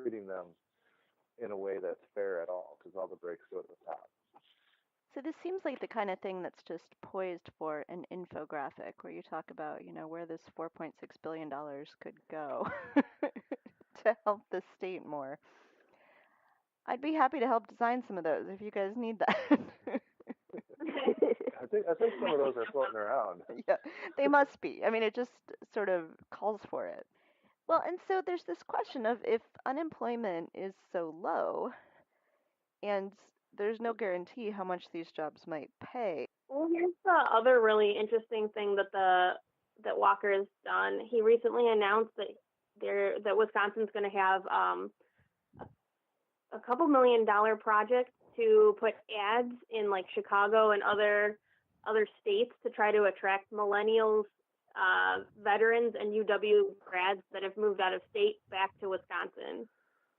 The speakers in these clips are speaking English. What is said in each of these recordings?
treating them in a way that's fair at all, because all the breaks go to the top. So this seems like the kind of thing that's just poised for an infographic where you talk about, where this $4.6 billion could go to help the state more. I'd be happy to help design some of those if you guys need that. I think some of those are floating around. Yeah, they must be. I mean, it just sort of calls for it. Well, and so there's this question of if unemployment is so low and there's no guarantee how much these jobs might pay. Well, here's the other really interesting thing that Walker has done. He recently announced that Wisconsin's going to have a couple $1 million project to put ads in like Chicago and other states to try to attract millennials, veterans, and UW grads that have moved out of state back to Wisconsin.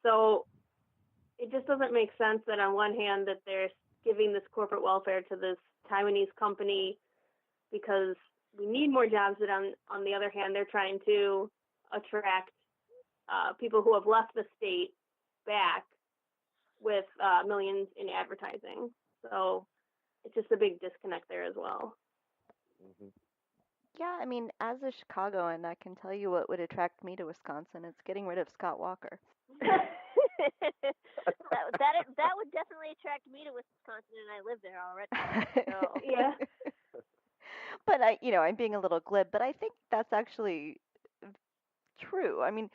So it just doesn't make sense that on one hand that they're giving this corporate welfare to this Taiwanese company because we need more jobs, but on the other hand, they're trying to attract people who have left the state back with millions in advertising. So it's just a big disconnect there as well. Mm-hmm. Yeah, I mean, as a Chicagoan, I can tell you what would attract me to Wisconsin. It's getting rid of Scott Walker. that would definitely attract me to Wisconsin, and I live there already. So. Yeah. But I'm being a little glib, but I think that's actually true. I mean,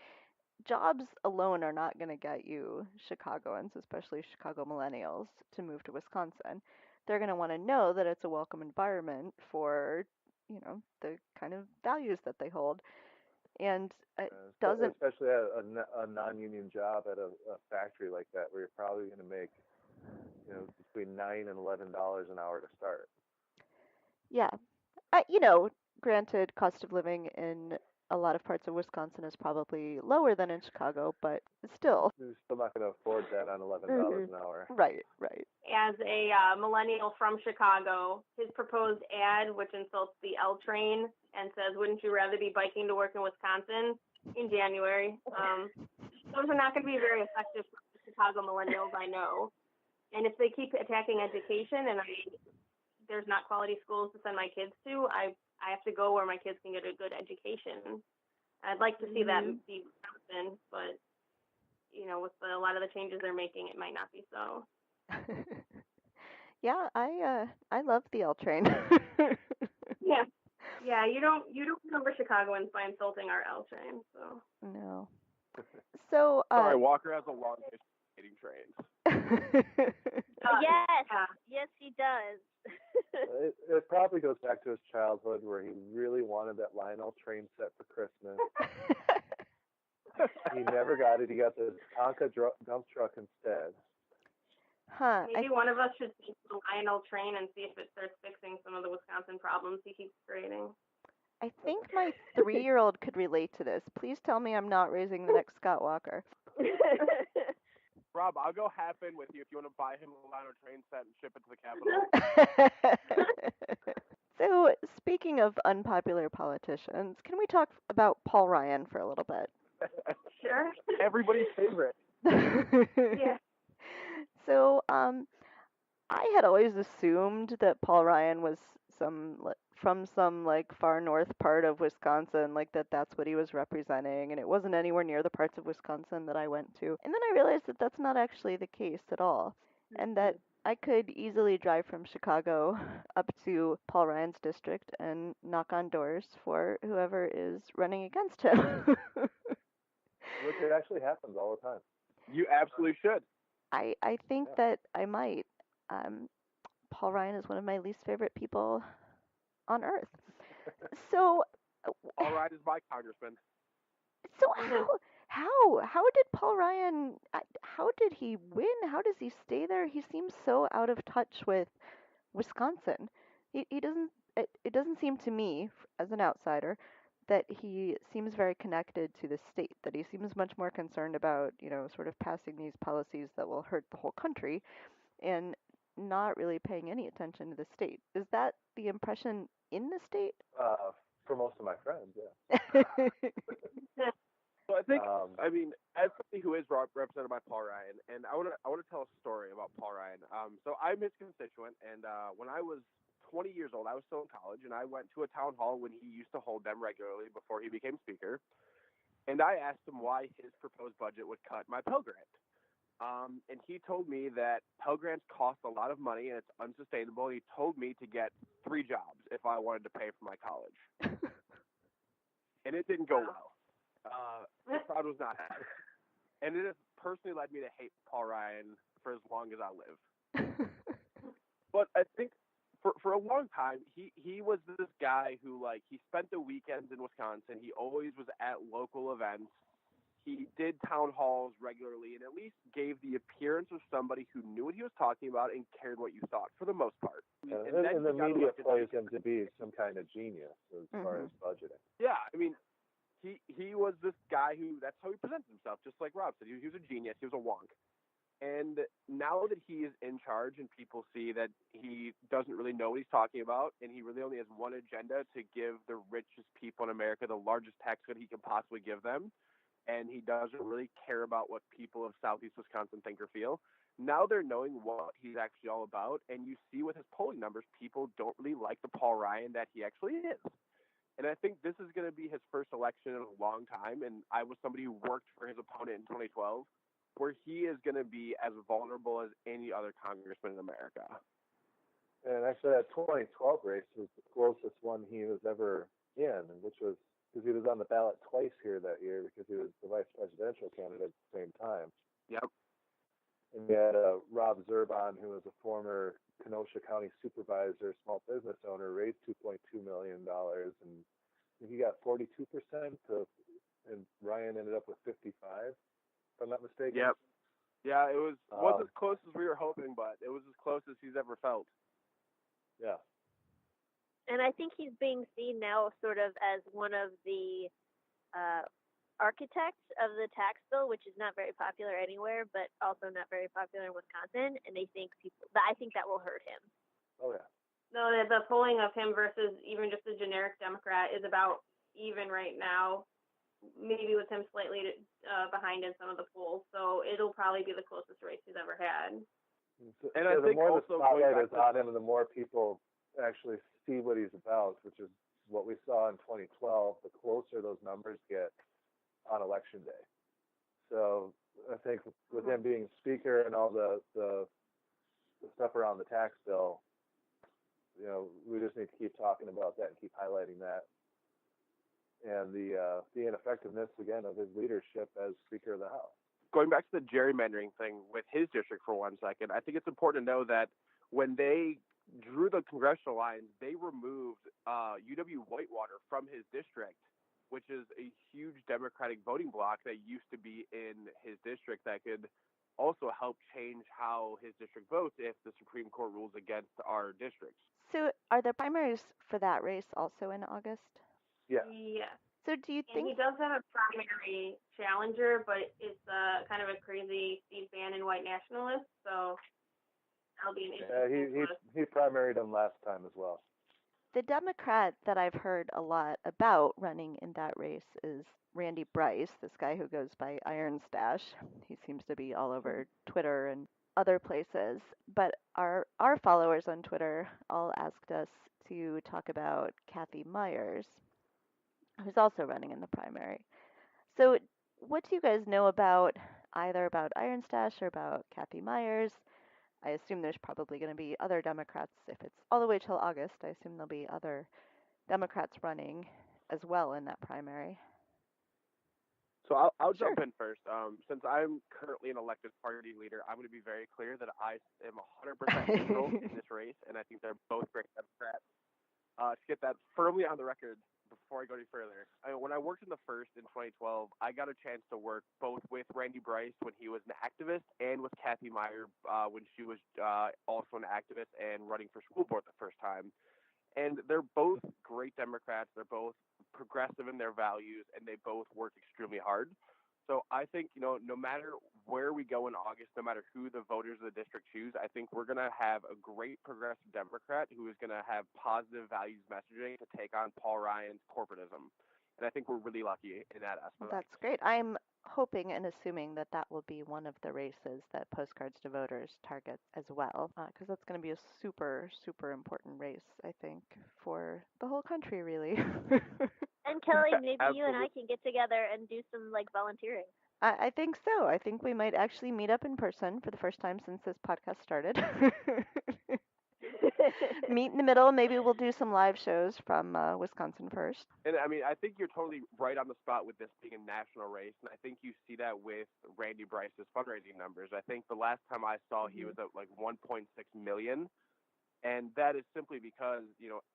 jobs alone are not going to get you Chicagoans, especially Chicago millennials, to move to Wisconsin. They're going to want to know that it's a welcome environment for, the kind of values that they hold. And it doesn't. Especially a non-union job at a factory like that, where you're probably going to make, between $9 and $11 an hour to start. Yeah, granted, cost of living in a lot of parts of Wisconsin is probably lower than in Chicago, but still. You're still not going to afford that on $11 an hour. Right. As a millennial from Chicago, his proposed ad, which insults the L train and says, "Wouldn't you rather be biking to work in Wisconsin?" in January. Those are not going to be very effective for Chicago millennials, I know. And if they keep attacking education and there's not quality schools to send my kids to, I have to go where my kids can get a good education. I'd like to see that be Wisconsin, but with a lot of the changes they're making, it might not be so. Yeah, I love the L train. Yeah, you don't remember Chicagoans by insulting our L train, so. No. So sorry, Walker has a long history of hating trains. Yes, he does. It probably goes back to his childhood where he really wanted that Lionel train set for Christmas. He never got it. He got the Tonka dump truck instead. Huh. Maybe one of us should take the Lionel train and see if it starts fixing some of the Wisconsin problems he keeps creating. I think my 3-year-old could relate to this. Please tell me I'm not raising the next Scott Walker. Rob, I'll go half in with you if you want to buy him a Lionel train set and ship it to the Capitol. So, speaking of unpopular politicians, can we talk about Paul Ryan for a little bit? Sure. Everybody's favorite. Yeah. So, I had always assumed that Paul Ryan was from some like far north part of Wisconsin, like that's what he was representing, and it wasn't anywhere near the parts of Wisconsin that I went to. And then I realized that that's not actually the case at all, and that I could easily drive from Chicago up to Paul Ryan's district and knock on doors for whoever is running against him. Which it actually happens all the time. You absolutely should. I think that I might. Paul Ryan is one of my least favorite people on earth. So, Paul Ryan is my congressman. So how did Paul Ryan? How did he win? How does he stay there? He seems so out of touch with Wisconsin. He doesn't. It doesn't seem to me, as an outsider, that he seems very connected to the state. That he seems much more concerned about sort of passing these policies that will hurt the whole country, and not really paying any attention to the state. Is that the impression in the state? For most of my friends, yeah. So I think, as somebody who is represented by Paul Ryan, and I want to tell a story about Paul Ryan. So I'm his constituent, and when I was 20 years old, I was still in college, and I went to a town hall when he used to hold them regularly before he became speaker, and I asked him why his proposed budget would cut my Pell Grant. And he told me that Pell Grants cost a lot of money and it's unsustainable. He told me to get 3 jobs if I wanted to pay for my college. And it didn't go well. The crowd was not happy. And it has personally led me to hate Paul Ryan for as long as I live. But I think for a long time, he was this guy who, like, he spent the weekends in Wisconsin. He always was at local events. He did town halls regularly and at least gave the appearance of somebody who knew what he was talking about and cared what you thought, for the most part. And the media plays him to be some kind of genius as far as budgeting. Yeah, I mean, he was this guy who, that's how he presents himself, just like Rob said. He was a genius. He was a wonk. And now that he is in charge and people see that he doesn't really know what he's talking about and he really only has one agenda to give the richest people in America the largest tax cut he can possibly give them, and he doesn't really care about what people of Southeast Wisconsin think or feel. Now they're knowing what he's actually all about, and you see with his polling numbers, people don't really like the Paul Ryan that he actually is. And I think this is going to be his first election in a long time, and I was somebody who worked for his opponent in 2012, where he is going to be as vulnerable as any other congressman in America. And actually, that 2012 race was the closest one he was ever in, which was because he was on the ballot twice here that year because he was the vice presidential candidate at the same time. Yep. And we had Rob Zurbon, who was a former Kenosha County supervisor, small business owner, raised $2.2 million, and he got 42%, and Ryan ended up with 55%, if I'm not mistaken. Yep. Yeah, it wasn't as close as we were hoping, but it was as close as he's ever felt. Yeah. And I think he's being seen now sort of as one of the architects of the tax bill, which is not very popular anywhere, but also not very popular in Wisconsin. And I think that will hurt him. Oh yeah. No, the polling of him versus even just a generic Democrat is about even right now. Maybe with him slightly behind in some of the polls, so it'll probably be the closest race he's ever had. And I think the more the also spotlight is on him, and the more people actually see what he's about, which is what we saw in 2012, the closer those numbers get on election day. So I think with him being speaker and all the stuff around the tax bill, we just need to keep talking about that and keep highlighting that. And the ineffectiveness, again, of his leadership as Speaker of the House. Going back to the gerrymandering thing with his district for 1 second, I think it's important to know that when they drew the congressional lines, they removed UW-Whitewater from his district, which is a huge Democratic voting bloc that used to be in his district that could also help change how his district votes if the Supreme Court rules against our districts. So are the primaries for that race also in August? Yeah. Yeah. So do you And think he does have a primary challenger, but it's kind of a crazy Steve Bannon white nationalist, so that'll be an interesting one. He primaried him last time as well. the Democrat that I've heard a lot about running in that race is Randy Bryce, this guy who goes by Iron Stash. He seems to be all over Twitter and other places. But our followers on Twitter all asked us to talk about Kathy Myers, who's also running in the primary. So what do you guys know about either about Iron Stash or about Kathy Myers? I assume there's probably going to be other Democrats. If it's all the way till August, I assume there'll be other Democrats running as well in that primary. So I'll jump in first. Since I'm currently an elected party leader, I'm going to be very clear that I am 100% neutral in this race, and I think they're both great Democrats. To get that firmly on the record before I go any further, when I worked in the first in 2012, I got a chance to work both with Randy Bryce when he was an activist and with Kathy Myers when she was also an activist and running for school board the first time. And they're both great Democrats. They're both progressive in their values, and they both work extremely hard. So I think, no matter where we go in August, no matter who the voters of the district choose, I think we're going to have a great progressive Democrat who is going to have positive values messaging to take on Paul Ryan's corporatism. And I think we're really lucky in that aspect. That's great. I'm hoping and assuming that that will be one of the races that Postcards to Voters targets as well, because that's going to be a super, super important race, I think, for the whole country, really. And Kelly, maybe you and I Absolutely. can get together and do some like volunteering. I think so. I think we might actually meet up in person for the first time since this podcast started. Meet in the middle. Maybe we'll do some live shows from Wisconsin first. And I mean, I think you're totally right on the spot with this being a national race, and I think you see that with Randy Bryce's fundraising numbers. I think the last time I saw, he was at like 1.6 million, and that is simply because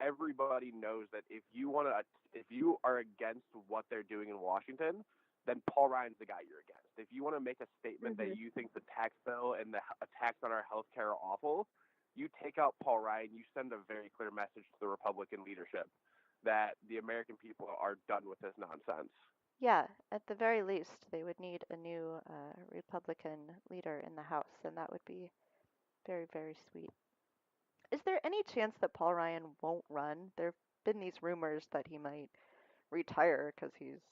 everybody knows that if you are against what they're doing in Washington, then Paul Ryan's the guy you're against. If you want to make a statement that you think the tax bill and the attacks on our healthcare are awful, you take out Paul Ryan, you send a very clear message to the Republican leadership that the American people are done with this nonsense. Yeah, at the very least, they would need a new Republican leader in the House, and that would be very, very sweet. Is there any chance that Paul Ryan won't run? There have been these rumors that he might retire because he's,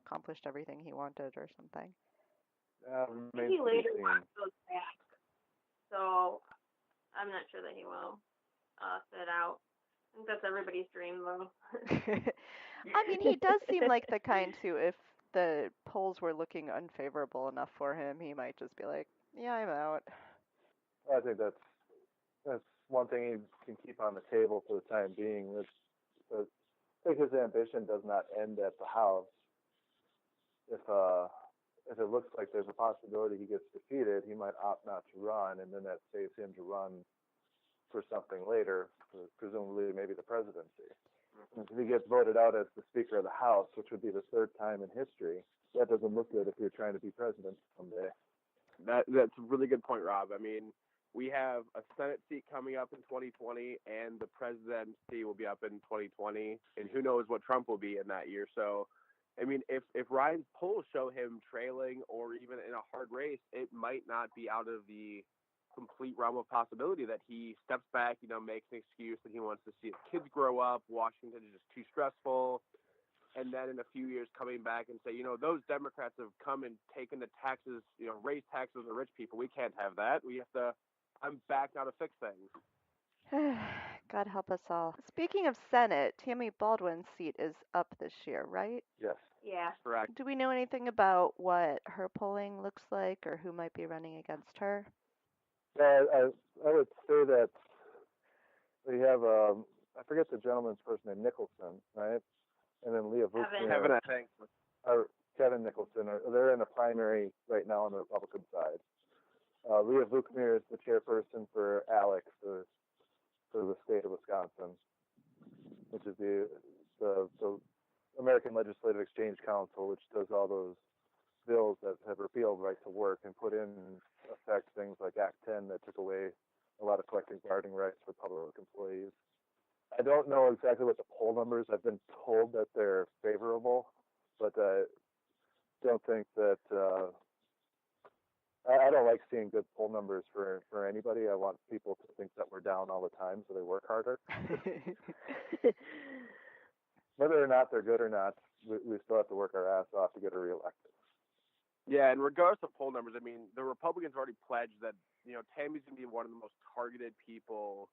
accomplished everything he wanted or something. I think Remains he to be later seen. goes back, so I'm not sure that he will sit out. I think that's everybody's dream, though. I mean, he does seem like the kind who, if the polls were looking unfavorable enough for him, he might just be like, "Yeah, I'm out." I think that's one thing he can keep on the table for the time being. I think his ambition does not end at the House. If it looks like there's a possibility he gets defeated, he might opt not to run, and then that saves him to run for something later, presumably maybe the presidency. If he gets voted out as the Speaker of the House, which would be the third time in history, that doesn't look good if you're trying to be president someday. That's a really good point, Rob. I mean, we have a Senate seat coming up in 2020, and the presidency will be up in 2020, and who knows what Trump will be in that year. So, I mean, if Ryan's polls show him trailing or even in a hard race, it might not be out of the complete realm of possibility that he steps back, makes an excuse that he wants to see his kids grow up. Washington is just too stressful. And then in a few years coming back and say, those Democrats have come and taken the taxes, raised taxes on the rich people. We can't have that. I'm back now to fix things. God help us all. Speaking of Senate, Tammy Baldwin's seat is up this year, right? Yes. Yeah. Correct. Do we know anything about what her polling looks like or who might be running against her? I would say that we have I forget the gentleman's first name, Nicholson, right? And then Leah Vukmir. Kevin, I think. Kevin Nicholson. They're in a primary right now on the Republican side. Leah Vukmir is the chairperson for ALEC for the state of Wisconsin, which is the American Legislative Exchange Council, which does all those bills that have repealed right to work and put in effect things like Act 10 that took away a lot of collective bargaining rights for public employees. I don't know exactly what the poll numbers. I've been told that they're favorable, but I don't think that. I don't like seeing good poll numbers for anybody. I want people to think that we're down all the time, so they work harder. Whether or not they're good or not, we still have to work our ass off to get her reelected. Yeah, and regardless of poll numbers, I mean, the Republicans already pledged that Tammy's going to be one of the most targeted people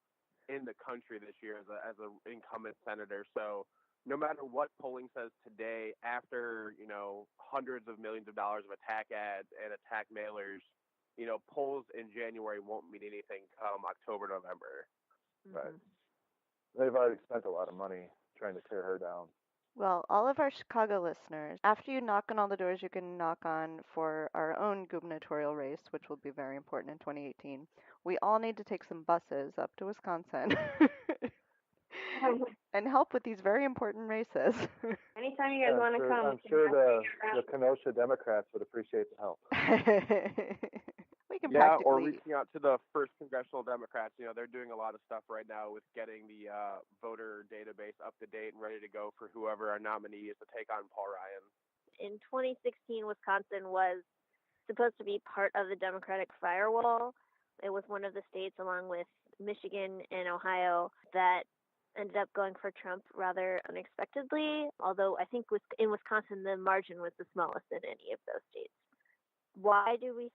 in the country this year as a incumbent senator. So no matter what polling says today, after hundreds of millions of dollars of attack ads and attack mailers, polls in January won't mean anything come October, November. Right. They've already spent a lot of money trying to tear her down. Well, all of our Chicago listeners, after you knock on all the doors you can knock on for our own gubernatorial race, which will be very important in 2018, we all need to take some buses up to Wisconsin and help with these very important races. Anytime you guys want to come. I'm sure the Kenosha Democrats would appreciate the help. We can or reaching out to the first congressional Democrats. They're doing a lot of stuff right now with getting the voter database up to date and ready to go for whoever our nominee is to take on Paul Ryan. In 2016, Wisconsin was supposed to be part of the Democratic firewall. It was one of the states, along with Michigan and Ohio, that ended up going for Trump rather unexpectedly, although I think in Wisconsin the margin was the smallest in any of those states. Why do we